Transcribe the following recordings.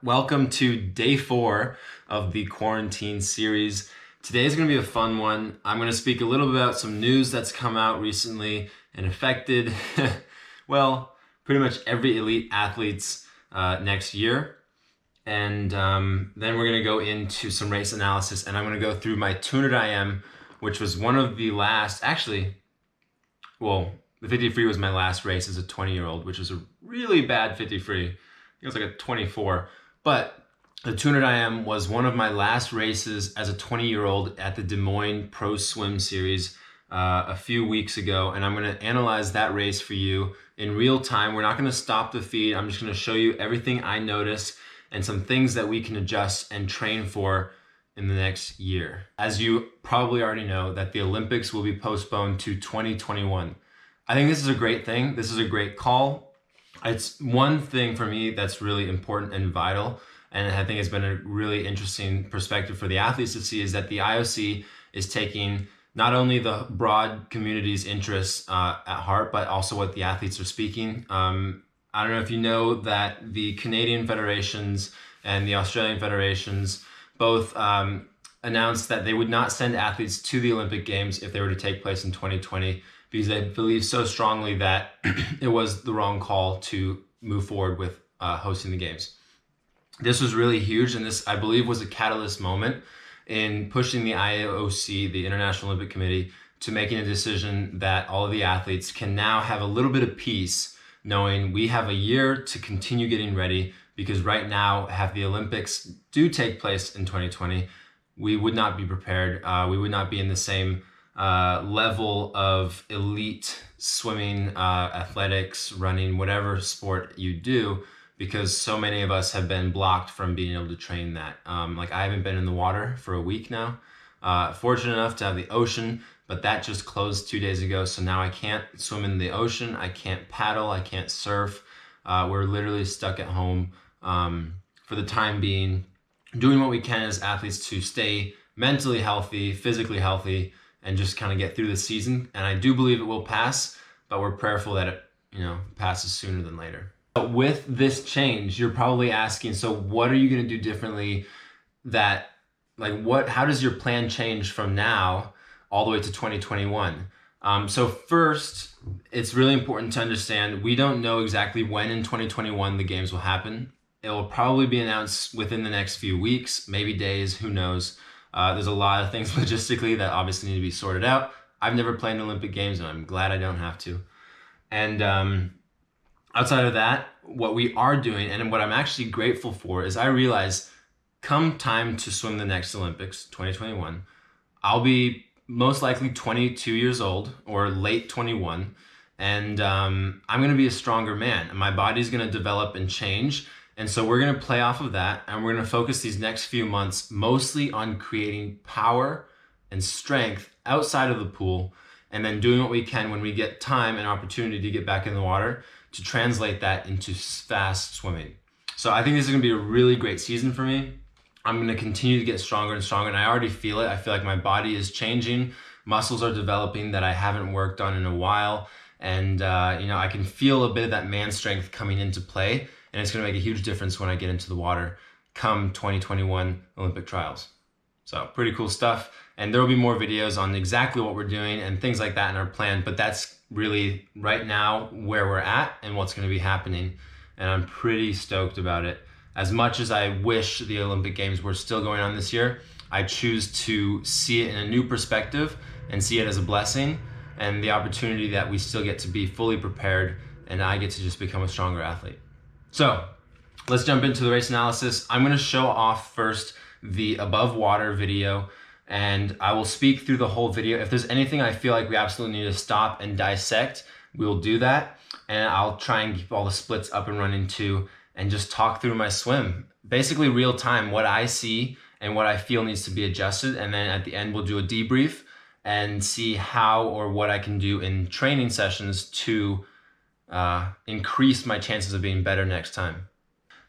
Welcome to day 4 of the quarantine series. Today is going to be a fun one. I'm going to speak a little bit about some news that's come out recently and affected, well, pretty much every elite athletes next year. And then we're going to go into some race analysis, and I'm going to go through my 200 IM, which was one of the last, the 50 free was my last race as a 20-year-old, which was a really bad 50 free. It was like a 24. But the 200 IM was one of my last races as a 20-year-old at the Des Moines Pro Swim Series a few weeks ago. And I'm going to analyze that race for you in real time. We're not going to stop the feed. I'm just going to show you everything I noticed and some things that we can adjust and train for in the next year. As you probably already know, that the Olympics will be postponed to 2021. I think this is a great thing. This is a great call. It's one thing for me that's really important and vital, and I think it's been a really interesting perspective for the athletes to see, is that the IOC is taking not only the broad community's interests at heart, but also what the athletes are speaking. I don't know if you know that the Canadian federations and the Australian federations both announced that they would not send athletes to the Olympic Games if they were to take place in 2020, because they believe so strongly that it was the wrong call to move forward with hosting the games. This was really huge, and this, I believe, was a catalyst moment in pushing the IOC, the International Olympic Committee, to making a decision that all of the athletes can now have a little bit of peace knowing we have a year to continue getting ready, because right now, if the Olympics do take place in 2020, we would not be prepared. We would not be in the same level of elite swimming, athletics, running, whatever sport you do, because so many of us have been blocked from being able to train that. Like, I haven't been in the water for a week now. Fortunate enough to have the ocean, but that just closed 2 days ago. So now I can't swim in the ocean. I can't paddle. I can't surf. We're literally stuck at home for the time being, doing what we can as athletes to stay mentally healthy, physically healthy, and just kind of get through the season. And I do believe it will pass, but we're prayerful that it, passes sooner than later. But with this change, you're probably asking, so what are you going to do differently? How does your plan change from now all the way to 2021? So first, it's really important to understand we don't know exactly when in 2021 the games will happen. It will probably be announced within the next few weeks, maybe days, who knows. There's a lot of things logistically that obviously need to be sorted out. I've never played in Olympic Games, and I'm glad I don't have to. And outside of that, what we are doing, and what I'm actually grateful for, is I realize come time to swim the next Olympics, 2021, I'll be most likely 22 years old or late 21, and I'm going to be a stronger man, and my body's going to develop and change. And so we're going to play off of that, and we're going to focus these next few months mostly on creating power and strength outside of the pool, and then doing what we can when we get time and opportunity to get back in the water to translate that into fast swimming. So I think this is going to be a really great season for me. I'm going to continue to get stronger and stronger, and I already feel it. I feel like my body is changing. Muscles are developing that I haven't worked on in a while, and I can feel a bit of that man strength coming into play. And it's going to make a huge difference when I get into the water come 2021 Olympic trials. So pretty cool stuff. And there will be more videos on exactly what we're doing and things like that in our plan. But that's really right now where we're at and what's going to be happening. And I'm pretty stoked about it. As much as I wish the Olympic Games were still going on this year, I choose to see it in a new perspective and see it as a blessing and the opportunity that we still get to be fully prepared, and I get to just become a stronger athlete. So let's jump into the race analysis. I'm going to show off first the above water video, and I will speak through the whole video. If there's anything I feel like we absolutely need to stop and dissect, we'll do that. And I'll try and keep all the splits up and running too, and just talk through my swim. Basically real time, what I see and what I feel needs to be adjusted. And then at the end, we'll do a debrief and see how or what I can do in training sessions to increase my chances of being better next time.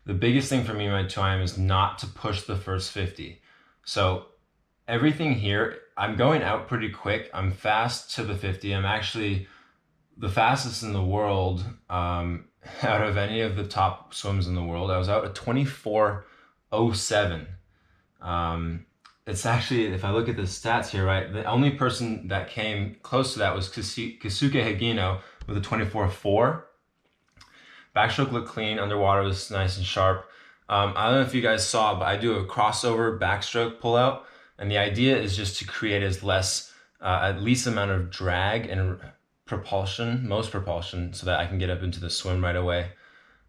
The biggest thing for me in my time is not to push the first 50. So everything here, I'm going out pretty quick. I'm fast to the 50. I'm actually the fastest in the world out of any of the top swims in the world. I was out at 24:07. It's actually, if I look at the stats here, right, the only person that came close to that was Keisuke Higino with a 24:4. Backstroke looked clean, underwater was nice and sharp. I don't know if you guys saw, but I do a crossover backstroke pullout, and the idea is just to create at least amount of drag and most propulsion, so that I can get up into the swim right away.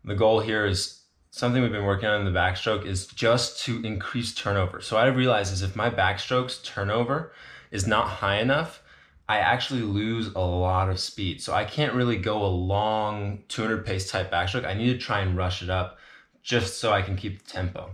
The goal here is something we've been working on in the backstroke is just to increase turnover. So what I realized is if my backstroke's turnover is not high enough, I actually lose a lot of speed. So I can't really go a long 200 pace type backstroke. I need to try and rush it up just so I can keep the tempo.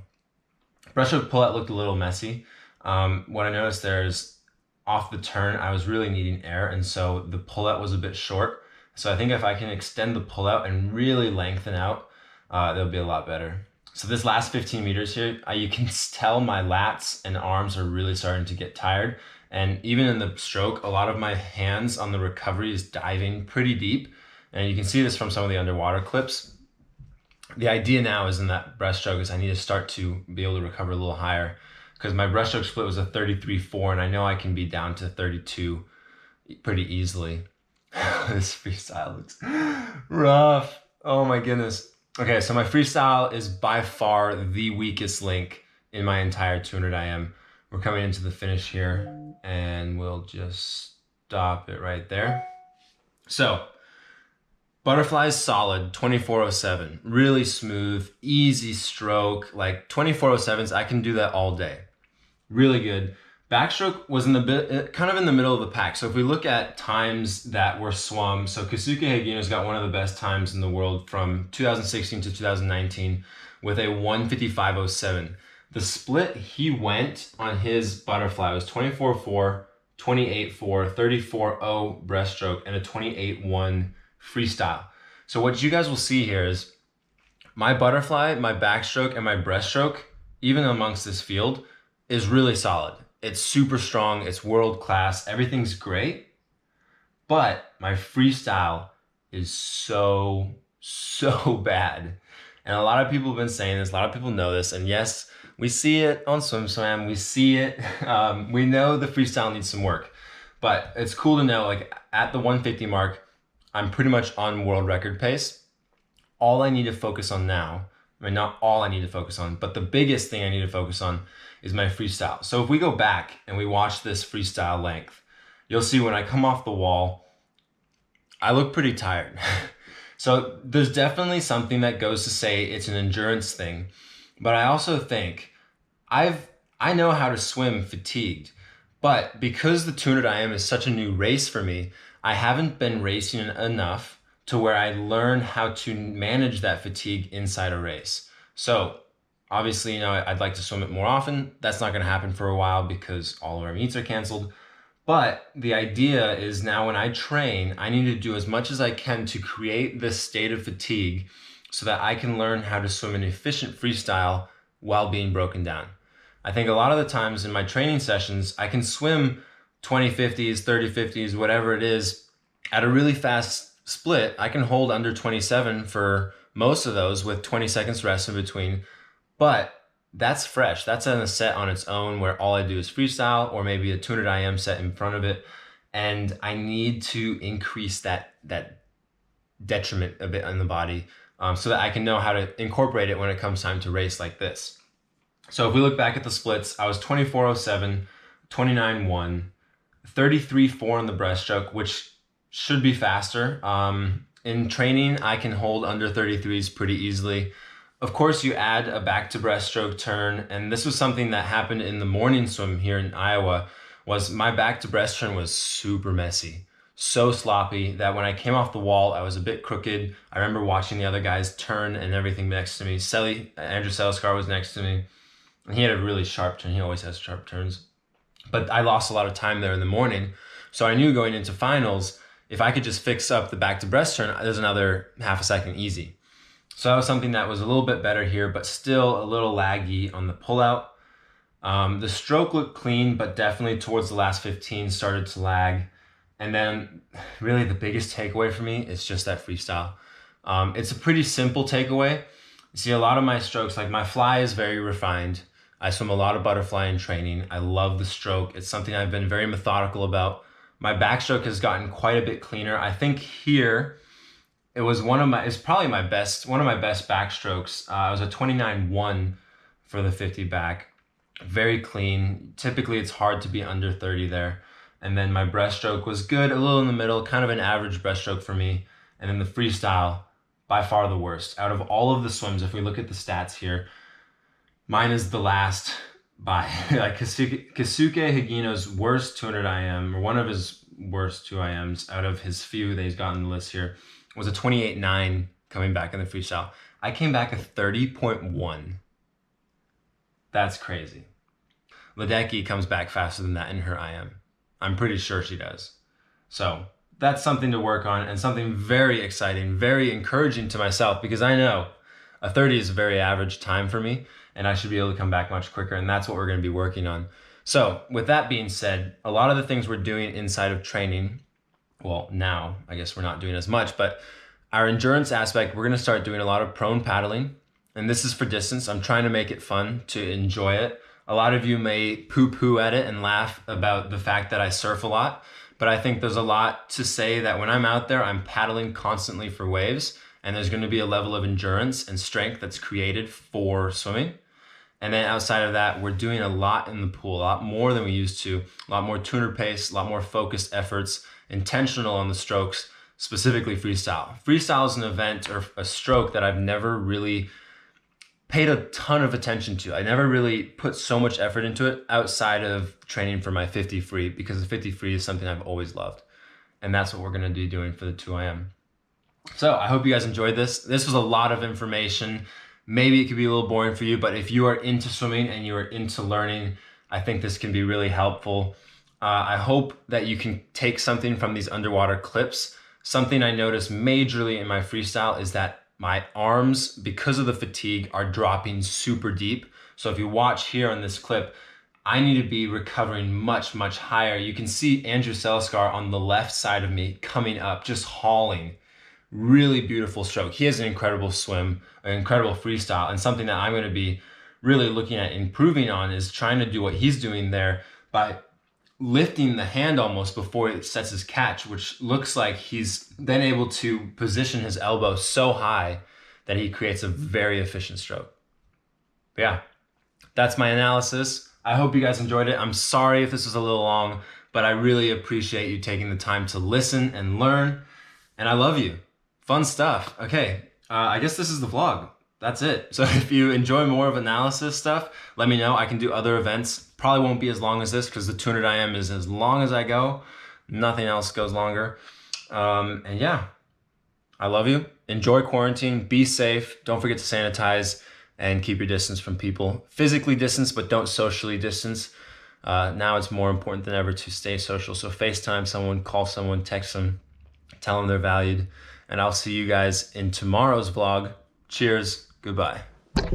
Breaststroke pullout looked a little messy. What I noticed there is off the turn, I was really needing air, and so the pullout was a bit short. So I think if I can extend the pullout and really lengthen out, that'll be a lot better. So this last 15 meters here, you can tell my lats and arms are really starting to get tired. And even in the stroke, a lot of my hands on the recovery is diving pretty deep. And you can see this from some of the underwater clips. The idea now is in that breaststroke is I need to start to be able to recover a little higher, because my breaststroke split was a 33.4 and I know I can be down to 32 pretty easily. This freestyle looks rough. Oh my goodness. Okay, so my freestyle is by far the weakest link in my entire 200 IM. We're coming into the finish here and we'll just stop it right there. So butterfly is solid, 24:07, really smooth, easy stroke, like 24:07s, I can do that all day. Really good. Backstroke was kind of in the middle of the pack. So if we look at times that were swum, so Keisuke Higino's got one of the best times in the world from 2016 to 2019 with a 1:55:07. The split he went on his butterfly was 24:4, 28:4, 34:0 breaststroke, and a 28:1 freestyle. So what you guys will see here is my butterfly, my backstroke, and my breaststroke, even amongst this field, is really solid. It's super strong, it's world class, everything's great, but my freestyle is so bad. And a lot of people have been saying this, a lot of people know this, and yes, we see it on SwimSwam, we see it, we know the freestyle needs some work, but it's cool to know, like at the 150 mark, I'm pretty much on world record pace. All I need to focus on now, I mean, not all I need to focus on, but the biggest thing I need to focus on is my freestyle. So if we go back and we watch this freestyle length, you'll see when I come off the wall, I look pretty tired. So there's definitely something that goes to say it's an endurance thing, but I also think I know how to swim fatigued, but because the 200 IM is such a new race for me, I haven't been racing enough to where I learn how to manage that fatigue inside a race. So obviously, you know, I'd like to swim it more often. That's not gonna happen for a while because all of our meets are canceled. But the idea is now when I train, I need to do as much as I can to create this state of fatigue so that I can learn how to swim an efficient freestyle while being broken down. I think a lot of the times in my training sessions, I can swim 2050s, 3050s, whatever it is, at a really fast split. I can hold under 27 for most of those with 20 seconds rest in between, but that's fresh. That's in a set on its own where all I do is freestyle, or maybe a 200 IM set in front of it. And I need to increase that detriment a bit on the body so that I can know how to incorporate it when it comes time to race like this. So if we look back at the splits, I was 24:07, 29:1, 33:4 in the breaststroke, which should be faster. In training, I can hold under 33s pretty easily. Of course, you add a back to breaststroke turn, and this was something that happened in the morning swim here in Iowa, was my back to breast turn was super messy, so sloppy that when I came off the wall, I was a bit crooked. I remember watching the other guys turn and everything next to me. Andrew Seliskar was next to me, and he had a really sharp turn. He always has sharp turns. But I lost a lot of time there in the morning, so I knew going into finals, if I could just fix up the back to breast turn, there's another half a second easy. So that was something that was a little bit better here, but still a little laggy on the pullout. The stroke looked clean, but definitely towards the last 15 started to lag. And then really the biggest takeaway for me is just that freestyle. It's a pretty simple takeaway. You see, a lot of my strokes, like my fly is very refined. I swim a lot of butterfly in training. I love the stroke. It's something I've been very methodical about. My backstroke has gotten quite a bit cleaner. I think here it's probably one of my best backstrokes. I was a 29.1 for the 50 back. Very clean. Typically it's hard to be under 30 there. And then my breaststroke was good, a little in the middle, kind of an average breaststroke for me. And then the freestyle, by far the worst. Out of all of the swims, if we look at the stats here, mine is the last by like Keisuke Higino's worst 200 IM, or one of his worst 2 IMs out of his few that he's got on the list here, was a 28.9 coming back in the freestyle. I came back a 30.1. That's crazy. Ledecky comes back faster than that in her IM. I'm pretty sure she does. So that's something to work on and something very exciting, very encouraging to myself, because I know a 30 is a very average time for me and I should be able to come back much quicker, and that's what we're going to be working on. So with that being said, a lot of the things we're doing inside of training, well, now I guess we're not doing as much, but our endurance aspect, we're going to start doing a lot of prone paddling, and this is for distance. I'm trying to make it fun, to enjoy it. A lot of you may poo-poo at it and laugh about the fact that I surf a lot, but I think there's a lot to say that when I'm out there, I'm paddling constantly for waves, and there's going to be a level of endurance and strength that's created for swimming. And then outside of that, we're doing a lot in the pool, a lot more than we used to, a lot more tuner pace, a lot more focused efforts, intentional on the strokes, specifically freestyle. Freestyle is an event or a stroke that I've never really paid a ton of attention to. I never really put so much effort into it outside of training for my 50 free, because the 50 free is something I've always loved. And that's what we're going to be doing for the 2IM. So I hope you guys enjoyed this. This was a lot of information. Maybe it could be a little boring for you, but if you are into swimming and you are into learning, I think this can be really helpful. I hope that you can take something from these underwater clips. Something I noticed majorly in my freestyle is that my arms, because of the fatigue, are dropping super deep. So if you watch here on this clip, I need to be recovering much, much higher. You can see Andrew Selskar on the left side of me coming up, just hauling. Really beautiful stroke. He has an incredible swim, an incredible freestyle, and something that I'm going to be really looking at improving on is trying to do what he's doing there by lifting the hand almost before it sets his catch, which looks like he's then able to position his elbow so high that he creates a very efficient stroke. But yeah, that's my analysis. I hope you guys enjoyed it. I'm sorry if this was a little long, but I really appreciate you taking the time to listen and learn, and I love you. Fun stuff. Okay, I guess this is the vlog. That's it. So if you enjoy more of analysis stuff, let me know. I can do other events. Probably won't be as long as this because the 200 IM is as long as I go. Nothing else goes longer. And yeah, I love you. Enjoy quarantine. Be safe. Don't forget to sanitize and keep your distance from people. Physically distance, but don't socially distance. Now it's more important than ever to stay social. So FaceTime someone, call someone, text them, tell them they're valued. And I'll see you guys in tomorrow's vlog. Cheers. Goodbye.